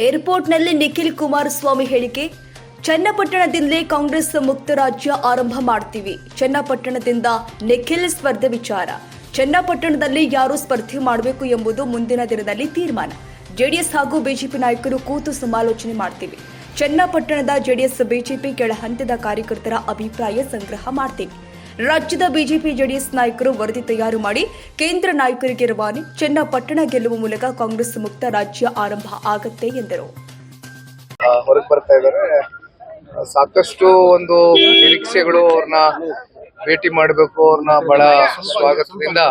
ಏರ್ಪೋರ್ಟ್ನಲ್ಲಿ ನಿಖಿಲ್ ಕುಮಾರಸ್ವಾಮಿ ಹೇಳಿಕೆ. ಚನ್ನಪಟ್ಟಣದಿಂದಲೇ ಕಾಂಗ್ರೆಸ್ ಮುಕ್ತ ರಾಜ್ಯ ಆರಂಭ ಮಾಡ್ತೀವಿ. ಚನ್ನಪಟ್ಟಣದಿಂದ ನಿಖಿಲ್ ಸ್ಪರ್ಧೆ ವಿಚಾರ. ಚನ್ನಪಟ್ಟಣದಲ್ಲಿ ಯಾರು ಸ್ಪರ್ಧೆ ಮಾಡಬೇಕು ಎಂಬುದು ಮುಂದಿನ ದಿನದಲ್ಲಿ ತೀರ್ಮಾನ. ಜೆಡಿಎಸ್ ಹಾಗೂ ಬಿಜೆಪಿ ನಾಯಕರು ಕೂತು ಸಮಾಲೋಚನೆ ಮಾಡ್ತೀವಿ. ಚನ್ನಪಟ್ಟಣದ ಜೆಡಿಎಸ್ ಬಿಜೆಪಿ ಕೆಳ ಹಂತದ ಕಾರ್ಯಕರ್ತರ ಅಭಿಪ್ರಾಯ ಸಂಗ್ರಹ ಮಾಡ್ತೀವಿ. ರಾಜ್ಯದ ಬಿಜೆಪಿ ಜೆಡಿಎಸ್ ನಾಯಕರು ವರದಿ ತಯಾರು ಮಾಡಿ ಕೇಂದ್ರ ನಾಯಕರಿಗೆ ರವಾನೆ. ಚನ್ನಪಟ್ಟಣ ಗೆಲ್ಲುವ ಮೂಲಕ ಕಾಂಗ್ರೆಸ್ ಮುಕ್ತ ರಾಜ್ಯ ಆರಂಭ ಆಗತ್ತೆ ಎಂದರು. ಹೊರಗೆ ಬರ್ತಾ ಇದ್ದಾರೆ. ಸಾಕಷ್ಟು ಒಂದು ನಿರೀಕ್ಷೆಗಳು, ಅವ್ರನ್ನ ಭೇಟಿ ಮಾಡಬೇಕು, ಅವ್ರನ್ನ ಬಹಳ ಸ್ವಾಗತದಿಂದ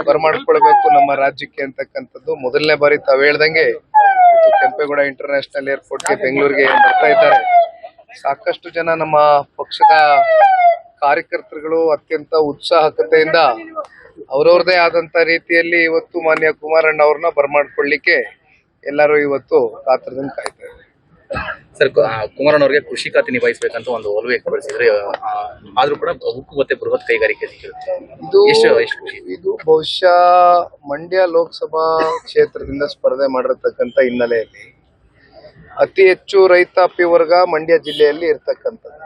ಬರಮಾಡ್ಕೊಳ್ಬೇಕು ನಮ್ಮ ರಾಜ್ಯಕ್ಕೆ ಅಂತಕ್ಕಂಥದ್ದು. ಮೊದಲನೇ ಬಾರಿ ತಾವು ಹೇಳ್ದಂಗೆ ಕೆಂಪೇಗೌಡ ಇಂಟರ್ನ್ಯಾಷನಲ್ ಏರ್ಪೋರ್ಟ್ಗೆ ಬೆಂಗಳೂರಿಗೆ ಬರ್ತಾ ಇದ್ದಾರೆ. ಸಾಕಷ್ಟು ಜನ ನಮ್ಮ ಪಕ್ಷದ ಕಾರ್ಯಕರ್ತರುಗಳು ಅತ್ಯಂತ ಉತ್ಸಾಹಕತೆಯಿಂದ ಅವರವ್ರದೇ ಆದಂತ ರೀತಿಯಲ್ಲಿ ಇವತ್ತು ಮಾನ್ಯ ಕುಮಾರಣ್ಣ ಅವ್ರನ್ನ ಬರಮಾಡ್ಕೊಳ್ಳಿಕ್ಕೆ ಎಲ್ಲರೂ ಇವತ್ತು ಕಾತರದಿಂದ ಕಾಯ್ತಾ ಇದ್ದಾರೆ. ಸರ್, ಕುಮಾರಣ್ಣ ಅವರಿಗೆ ಕೃಷಿ ಖಾತೆ ನಿಭಾಯಿಸಬೇಕಂತ ಒಂದು ಒಲವು ವ್ಯಕ್ತಪಡಿಸಿದ್ರೆ, ಆದ್ರೂ ಕೂಡ ಉಕ್ಕು ಮತ್ತೆ ಬೃಹತ್ ಕೈಗಾರಿಕೆ ಇದು ಬಹುಶಃ ಮಂಡ್ಯ ಲೋಕಸಭಾ ಕ್ಷೇತ್ರದಿಂದ ಸ್ಪರ್ಧೆ ಮಾಡಿರ್ತಕ್ಕಂಥ ಹಿನ್ನೆಲೆಯಲ್ಲಿ ಅತಿ ಹೆಚ್ಚು ರೈತಾಪಿ ವರ್ಗ ಮಂಡ್ಯ ಜಿಲ್ಲೆಯಲ್ಲಿ ಇರ್ತಕ್ಕಂಥದ್ದು.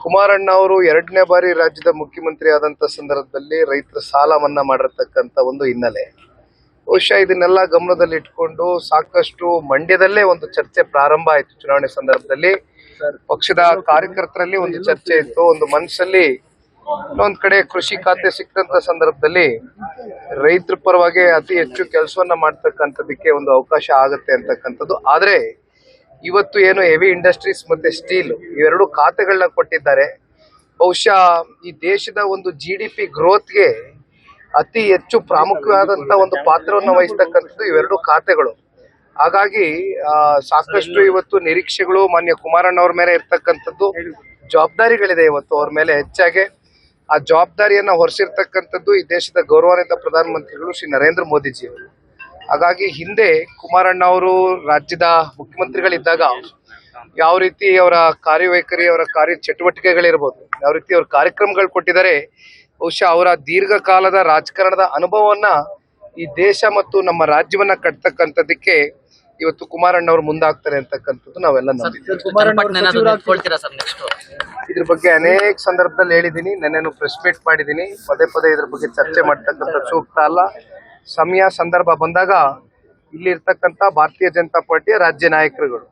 ಕುಮಾರಣ್ಣ ಅವರು 2ನೇ ಬಾರಿ ರಾಜ್ಯದ ಮುಖ್ಯಮಂತ್ರಿ ಆದಂತ ಸಂದರ್ಭದಲ್ಲಿ ರೈತರ ಸಾಲ ಮನ್ನಾ ಮಾಡಿರ್ತಕ್ಕಂಥ ಒಂದು ಹಿನ್ನೆಲೆ. ಬಹುಶಃ ಇದನ್ನೆಲ್ಲ ಗಮನದಲ್ಲಿ ಇಟ್ಕೊಂಡು ಸಾಕಷ್ಟು ಮಂಡ್ಯದಲ್ಲೇ ಒಂದು ಚರ್ಚೆ ಪ್ರಾರಂಭ ಆಯಿತು. ಚುನಾವಣೆ ಸಂದರ್ಭದಲ್ಲಿ ಪಕ್ಷದ ಕಾರ್ಯಕರ್ತರಲ್ಲಿ ಒಂದು ಚರ್ಚೆ ಇತ್ತು. ಒಂದು ಮನಸ್ಸಲ್ಲಿ ಇನ್ನೊಂದ್ ಕಡೆ ಕೃಷಿ ಖಾತೆ ಸಿಕ್ಕಂತ ಸಂದರ್ಭದಲ್ಲಿ ರೈತರ ಪರವಾಗಿ ಅತಿ ಹೆಚ್ಚು ಕೆಲಸವನ್ನ ಮಾಡ್ತಕ್ಕಂಥದಕ್ಕೆ ಒಂದು ಅವಕಾಶ ಆಗತ್ತೆ ಅಂತಕ್ಕಂಥದ್ದು. ಆದ್ರೆ ಇವತ್ತು ಏನು ಹೆವಿ ಇಂಡಸ್ಟ್ರೀಸ್ ಮತ್ತೆ ಸ್ಟೀಲ್ ಇವೆರಡು ಖಾತೆಗಳನ್ನ ಕೊಟ್ಟಿದ್ದಾರೆ. ಬಹುಶಃ ಈ ದೇಶದ ಒಂದು GDP ಗ್ರೋತ್ಗೆ ಅತಿ ಹೆಚ್ಚು ಪ್ರಾಮುಖ್ಯವಾದಂತ ಒಂದು ಪಾತ್ರವನ್ನು ವಹಿಸ್ತಕ್ಕಂಥದ್ದು ಇವೆರಡು ಖಾತೆಗಳು. ಹಾಗಾಗಿ ಸಾಕಷ್ಟು ಇವತ್ತು ನಿರೀಕ್ಷೆಗಳು ಮಾನ್ಯ ಕುಮಾರಣ್ಣ ಅವ್ರ ಮೇಲೆ ಇರ್ತಕ್ಕಂಥದ್ದು. ಜವಾಬ್ದಾರಿಗಳಿದೆ ಇವತ್ತು ಅವ್ರ ಮೇಲೆ ಹೆಚ್ಚಾಗಿ. ಆ ಜವಾಬ್ದಾರಿಯನ್ನ ಹೊರಿಸಿರ್ತಕ್ಕಂಥದ್ದು ಈ ದೇಶದ ಗೌರವಾನ್ವಿತ ಪ್ರಧಾನಮಂತ್ರಿಗಳು ಶ್ರೀ ನರೇಂದ್ರ ಮೋದಿಜಿ ಅವರು. ಹಾಗಾಗಿ ಹಿಂದೆ ಕುಮಾರಣ್ಣ ಅವರು ರಾಜ್ಯದ ಮುಖ್ಯಮಂತ್ರಿಗಳಿದ್ದಾಗ ಯಾವ ರೀತಿ ಅವರ ಕಾರ್ಯವೈಖರಿ, ಅವರ ಕಾರ್ಯ ಚಟುವಟಿಕೆಗಳಿರ್ಬೋದು, ಯಾವ ರೀತಿ ಅವ್ರ ಕಾರ್ಯಕ್ರಮಗಳು ಕೊಟ್ಟಿದ್ದಾರೆ, ಬಹುಶಃ ಅವರ ದೀರ್ಘಕಾಲದ ರಾಜಕಾರಣದ ಅನುಭವವನ್ನ ಈ ದೇಶ ಮತ್ತು ನಮ್ಮ ರಾಜ್ಯವನ್ನ ಕಟ್ತಕ್ಕಂಥದಕ್ಕೆ ಇವತ್ತು ಕುಮಾರಣ್ಣ ಅವರು ಮುಂದಾಗ್ತಾರೆ ಅಂತಕ್ಕಂಥದ್ದು ನಾವೆಲ್ಲ ನಂಬಿದ್ದೀವಿ. ಇದ್ರ ಬಗ್ಗೆ ಅನೇಕ ಸಂದರ್ಭದಲ್ಲಿ ಹೇಳಿದ್ದೀನಿ. ನೆನ್ನೆನು ಪ್ರೆಸ್ ಮೀಟ್ ಮಾಡಿದ್ದೀನಿ. ಪದೇ ಪದೇ ಇದ್ರ ಬಗ್ಗೆ ಚರ್ಚೆ ಮಾಡ್ತಕ್ಕಂಥ ಸೂಕ್ತ ಅಲ್ಲ. ಸಮಯ ಸಂದರ್ಭ ಬಂದಾಗ ಇಲ್ಲಿ ಇರ್ತಕ್ಕಂಥ ಭಾರತೀಯ ಜನತಾ ಪಾರ್ಟಿಯ ರಾಜ್ಯ ನಾಯಕರುಗಳು,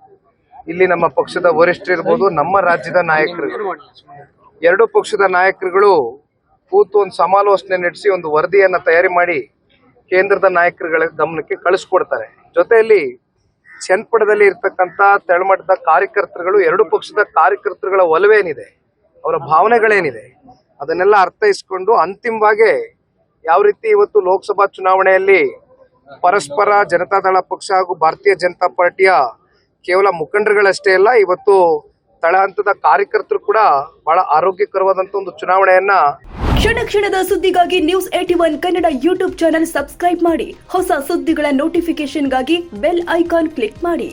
ಇಲ್ಲಿ ನಮ್ಮ ಪಕ್ಷದ ವರಿಷ್ಠರಿರ್ಬೋದು, ನಮ್ಮ ರಾಜ್ಯದ ನಾಯಕರುಗಳು, ಎರಡು ಪಕ್ಷದ ನಾಯಕರುಗಳು ಕೂತು ಒಂದು ಸಮಾಲೋಚನೆ ನಡೆಸಿ ಒಂದು ವರದಿಯನ್ನ ತಯಾರಿ ಮಾಡಿ ಕೇಂದ್ರದ ನಾಯಕರುಗಳ ಗಮನಕ್ಕೆ ಕಳಿಸ್ಕೊಡ್ತಾರೆ. ಜೊತೆಯಲ್ಲಿ ಚನ್ನಪಟ್ಟಣದಲ್ಲಿ ಇರ್ತಕ್ಕಂಥ ತಳಮಟ್ಟದ ಕಾರ್ಯಕರ್ತರುಗಳು, ಎರಡು ಪಕ್ಷದ ಕಾರ್ಯಕರ್ತರುಗಳ ಒಲವೇನಿದೆ, ಅವರ ಭಾವನೆಗಳೇನಿದೆ, ಅದನ್ನೆಲ್ಲ ಅರ್ಥೈಸ್ಕೊಂಡು ಅಂತಿಮವಾಗಿ ಯಾವ ರೀತಿ ಇವತ್ತು ಲೋಕಸಭಾ ಚುನಾವಣೆಯಲ್ಲಿ ಪರಸ್ಪರ ಜನತಾದಳ ಪಕ್ಷ ಹಾಗೂ ಭಾರತೀಯ ಜನತಾ ಪಾರ್ಟಿಯ ಕೇವಲ ಮುಖಂಡರುಗಳಷ್ಟೇ ಅಲ್ಲ, ಇವತ್ತು ತಳ ಹಂತದ ಕಾರ್ಯಕರ್ತರು ಕೂಡ ಬಹಳ ಆರೋಗ್ಯಕರವಾದಂತ ಒಂದು ಚುನಾವಣೆಯನ್ನ. ಕ್ಷಣ ಕ್ಷಣದ ಸುದ್ದಿಗಾಗಿ news 81 Kannada YouTube channel subscribe ಮಾಡಿ. ಹೊಸ ಸುದ್ದಿಗಳ ನೋಟಿಫಿಕೇಶನ್ಗಾಗಿ ಬೆಲ್ ಐಕಾನ್ ಕ್ಲಿಕ್ ಮಾಡಿ.